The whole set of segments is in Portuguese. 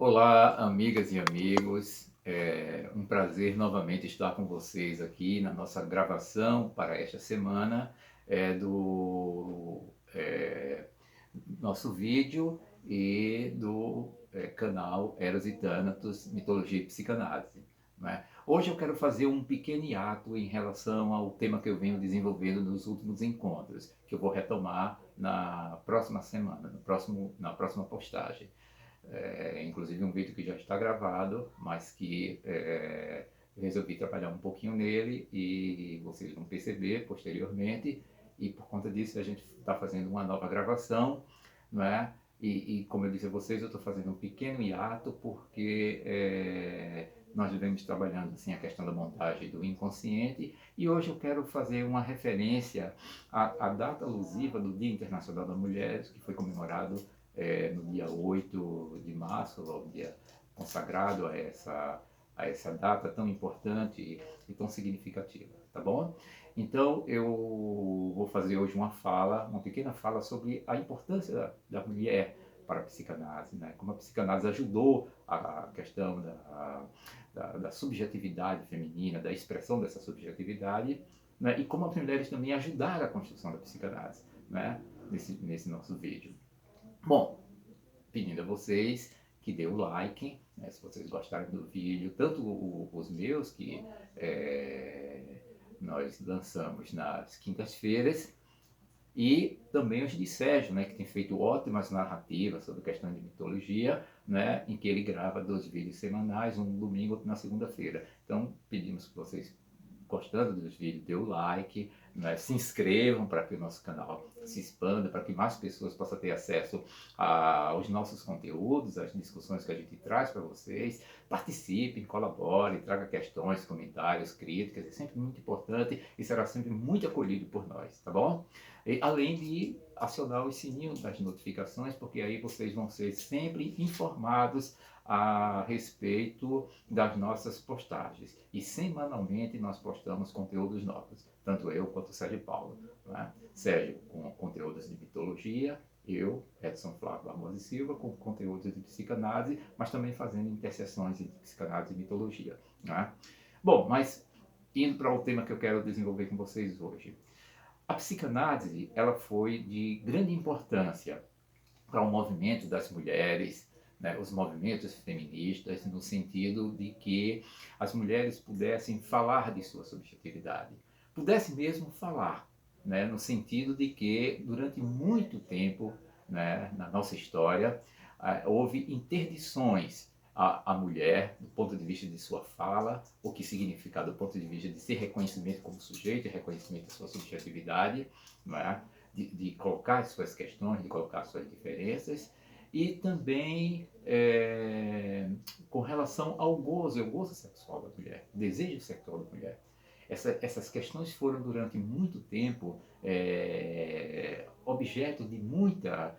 Olá, amigas e amigos. É um prazer novamente estar com vocês aqui na nossa gravação para esta semana do nosso vídeo e do canal Eros e Thanatos, Mitologia e Psicanálise. Né? Hoje eu quero fazer um pequeno hiato em relação ao tema que eu venho desenvolvendo nos últimos encontros, que eu vou retomar na próxima semana, na próxima postagem. Inclusive um vídeo que já está gravado, mas que eu resolvi trabalhar um pouquinho nele e vocês vão perceber posteriormente. E por conta disso a gente está fazendo uma nova gravação, não é? E como eu disse a vocês, eu estou fazendo um pequeno hiato porque nós vivemos trabalhando assim, a questão da montagem do inconsciente e hoje eu quero fazer uma referência à data alusiva do Dia Internacional das Mulheres, que foi comemorado no dia 8 de março, o dia consagrado a essa data tão importante e tão significativa, tá bom? Então eu vou fazer hoje uma pequena fala sobre a importância da mulher para a psicanálise, né? Como a psicanálise ajudou a questão da subjetividade feminina, da expressão dessa subjetividade, né? E como as mulheres também ajudaram a construção da psicanálise, né? Nesse nosso vídeo. Bom, pedindo a vocês que dê o like, né, se vocês gostarem do vídeo, tanto os meus, que nós lançamos nas quintas-feiras, e também os de Sérgio, né, que tem feito ótimas narrativas sobre questão de mitologia, né, em que ele grava 2 vídeos semanais, um no domingo e outro na segunda-feira. Então, pedimos que vocês, gostando dos vídeos, dê o like, né, se inscrevam para que o nosso canal se expanda, para que mais pessoas possam ter acesso aos nossos conteúdos, às discussões que a gente traz para vocês. Participem, colaborem, traga questões, comentários, críticas, é sempre muito importante e será sempre muito acolhido por nós, tá bom? E, além de acionar o sininho das notificações, porque aí vocês vão ser sempre informados a respeito das nossas postagens. E semanalmente nós postamos conteúdos novos, tanto eu quanto o Sérgio Paulo. Né? Sérgio com conteúdos de mitologia, eu, Edson Flávio Barbosa e Silva, com conteúdos de psicanálise, mas também fazendo interseções entre psicanálise e mitologia. Né? Bom, mas indo para o tema que eu quero desenvolver com vocês hoje. A psicanálise ela foi de grande importância para o movimento das mulheres, né, os movimentos feministas, no sentido de que as mulheres pudessem falar de sua subjetividade, pudessem mesmo falar, né, no sentido de que durante muito tempo, né, na nossa história, houve interdições à mulher do ponto de vista de sua fala, o que significa do ponto de vista de ser reconhecimento como sujeito e reconhecimento da sua subjetividade, não é? De colocar as suas questões, de colocar as suas diferenças, e também com relação ao gozo, o gozo sexual da mulher, o desejo sexual da mulher. Essas questões foram durante muito tempo objeto de muita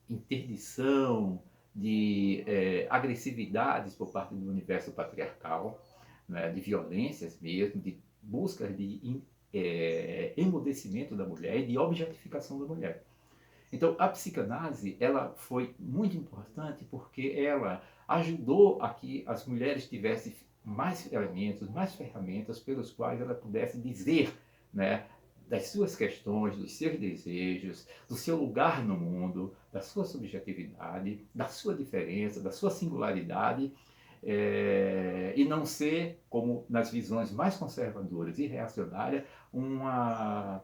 interdição, de agressividades por parte do universo patriarcal, né, de violências mesmo, de buscas de emudecimento da mulher e de objetificação da mulher. Então, a psicanálise ela foi muito importante porque ela ajudou a que as mulheres tivessem mais elementos, mais ferramentas pelos quais ela pudesse dizer, né, das suas questões, dos seus desejos, do seu lugar no mundo, da sua subjetividade, da sua diferença, da sua singularidade, e não ser, como nas visões mais conservadoras e reacionárias, uma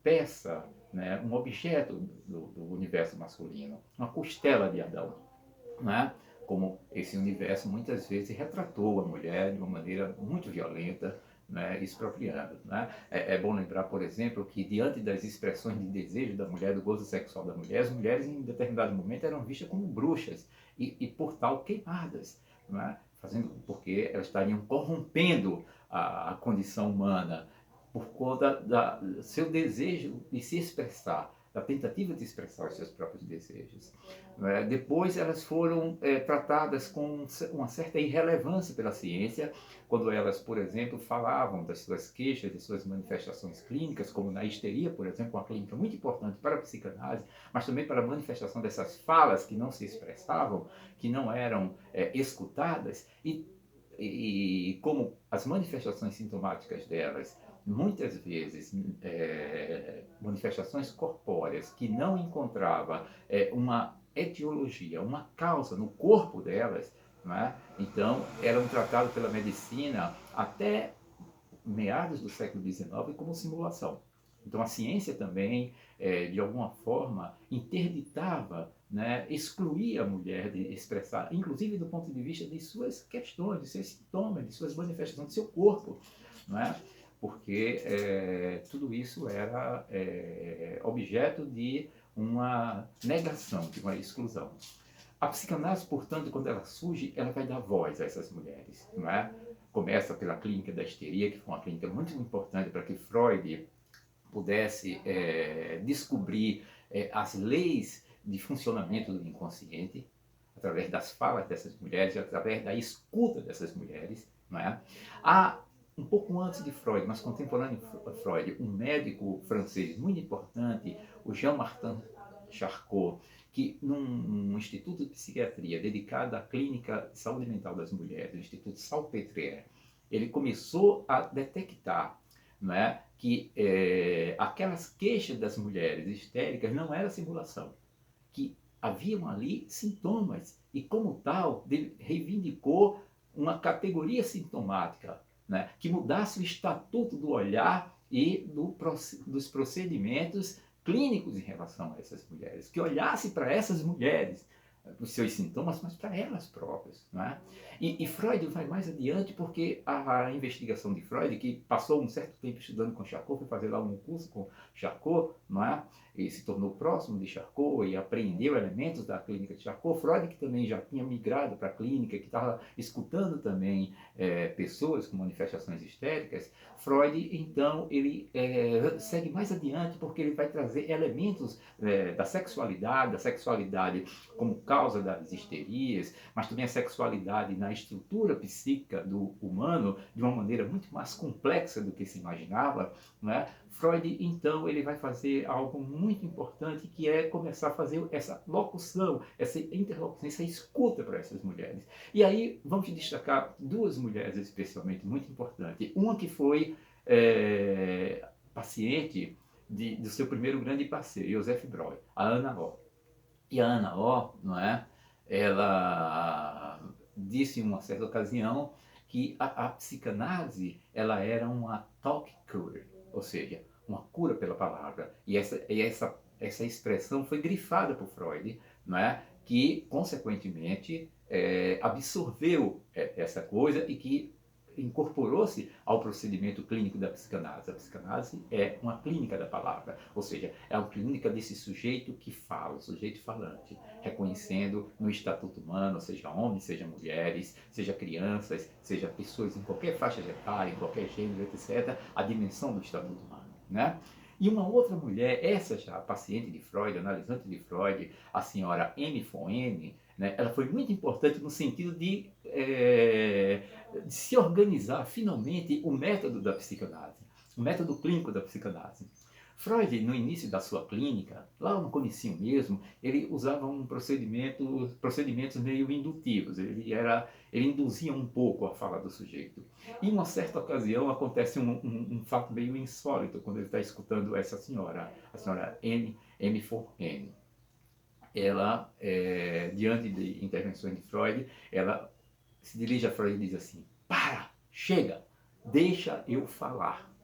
peça, né, um objeto do universo masculino, uma costela de Adão. Né? Como esse universo muitas vezes retratou a mulher de uma maneira muito violenta, né, expropriando. Né? É bom lembrar, por exemplo, que diante das expressões de desejo da mulher, do gozo sexual da mulher, as mulheres em determinado momento eram vistas como bruxas e por tal queimadas, né? Porque elas estariam corrompendo condição humana por conta do seu desejo de se expressar, da tentativa de expressar os seus próprios desejos. Depois elas foram tratadas com uma certa irrelevância pela ciência, quando elas, por exemplo, falavam das suas queixas, das suas manifestações clínicas, como na histeria, por exemplo, uma clínica muito importante para a psicanálise, mas também para a manifestação dessas falas que não se expressavam, que não eram escutadas, e como as manifestações sintomáticas delas, muitas vezes manifestações corpóreas que não encontrava uma etiologia, uma causa no corpo delas, né? Então eram tratadas pela medicina até meados do século XIX como simulação. Então a ciência também, de alguma forma, interditava, né, excluía a mulher de expressar, inclusive do ponto de vista de suas questões, de seus sintomas, de suas manifestações, do seu corpo, não é? Porque tudo isso era objeto de uma negação, de uma exclusão. A psicanálise, portanto, quando ela surge, ela vai dar voz a essas mulheres, não é? Começa pela clínica da histeria, que foi uma clínica muito importante para que Freud pudesse descobrir as leis de funcionamento do inconsciente, através das falas dessas mulheres, através da escuta dessas mulheres, não é? Há, um pouco antes de Freud, mas contemporâneo a Freud, um médico francês muito importante, o Jean-Martin Charcot, que num instituto de psiquiatria dedicado à clínica de saúde mental das mulheres, o Instituto Salpêtrière, ele começou a detectar, não é, que aquelas queixas das mulheres histéricas não era simulação, que haviam ali sintomas e, como tal, reivindicou uma categoria sintomática, né, que mudasse o estatuto do olhar e dos procedimentos clínicos em relação a essas mulheres, que olhasse para essas mulheres, os seus sintomas, mas para elas próprias. Não é? E Freud vai mais adiante porque a investigação de Freud, que passou um certo tempo estudando com Charcot, foi fazer lá um curso com Charcot, não é? E se tornou próximo de Charcot e aprendeu elementos da clínica de Charcot. Freud, que também já tinha migrado para a clínica, que estava escutando também pessoas com manifestações histéricas, Freud, então, ele segue mais adiante porque ele vai trazer elementos da sexualidade como causa das histerias, mas também a sexualidade na estrutura psíquica do humano de uma maneira muito mais complexa do que se imaginava, não é? Freud, então, ele vai fazer algo muito importante, que é começar a fazer essa locução, essa interlocução, essa escuta para essas mulheres. E aí vamos destacar duas mulheres especialmente muito importantes. Uma que foi paciente do seu primeiro grande parceiro, Joseph Breuer, a Ana O. E a Ana O, não é? Ela disse em uma certa ocasião que a psicanálise ela era uma talk cure, ou seja, uma cura pela palavra. E essa expressão foi grifada por Freud, não é? Que, consequentemente, absorveu essa coisa e que incorporou-se ao procedimento clínico da psicanálise. A psicanálise é uma clínica da palavra, ou seja, é uma clínica desse sujeito que fala, o sujeito falante, reconhecendo no estatuto humano, seja homens, seja mulheres, seja crianças, seja pessoas em qualquer faixa etária, em qualquer gênero, etc., a dimensão do estatuto humano, né? E uma outra mulher, essa já paciente de Freud, analisante de Freud, a senhora M. von N., né, ela foi muito importante no sentido de se organizar finalmente o método da psicanálise, o método clínico da psicanálise. Freud, no início da sua clínica, lá no comecinho mesmo, ele usava procedimentos meio indutivos, ele induzia um pouco a fala do sujeito. E em uma certa ocasião acontece um fato meio insólito quando ele está escutando essa senhora, a senhora M. von N. Ela, diante de intervenções de Freud, ela se dirige a Freud e diz assim: para, chega, deixa eu falar.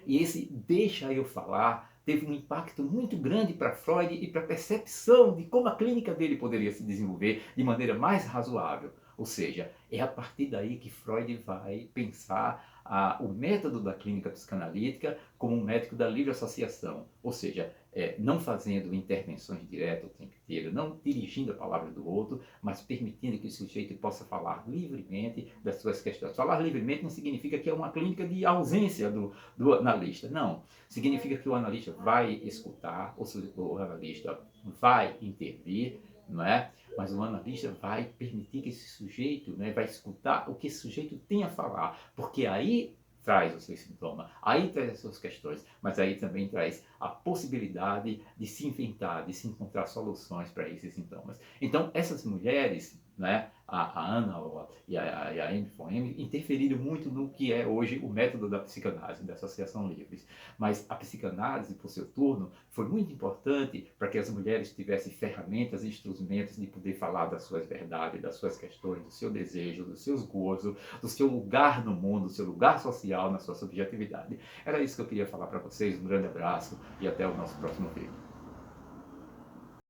E esse deixa eu falar teve um impacto muito grande para Freud e para a percepção de como a clínica dele poderia se desenvolver de maneira mais razoável. Ou seja, é a partir daí que Freud vai pensar o método da clínica psicanalítica como um método da livre associação, ou seja, não fazendo intervenções diretas o tempo inteiro, não dirigindo a palavra do outro, mas permitindo que o sujeito possa falar livremente das suas questões. Falar livremente não significa que é uma clínica de ausência do analista, não. Significa que o analista vai escutar, o analista vai intervir, não é? Mas o analista vai permitir que esse sujeito, né, vai escutar o que esse sujeito tem a falar, porque aí traz o seu sintoma, aí traz as suas questões, mas aí também traz a possibilidade de se inventar, de se encontrar soluções para esses sintomas. Então, essas mulheres, né, a Ana e a Amy Foemi, interferiram muito no que é hoje o método da psicanálise, da associação livres. Mas a psicanálise, por seu turno, foi muito importante para que as mulheres tivessem ferramentas e instrumentos de poder falar das suas verdades, das suas questões, do seu desejo, dos seus gozos, do seu lugar no mundo, do seu lugar social, na sua subjetividade. Era isso que eu queria falar para vocês. Um grande abraço e até o nosso próximo vídeo.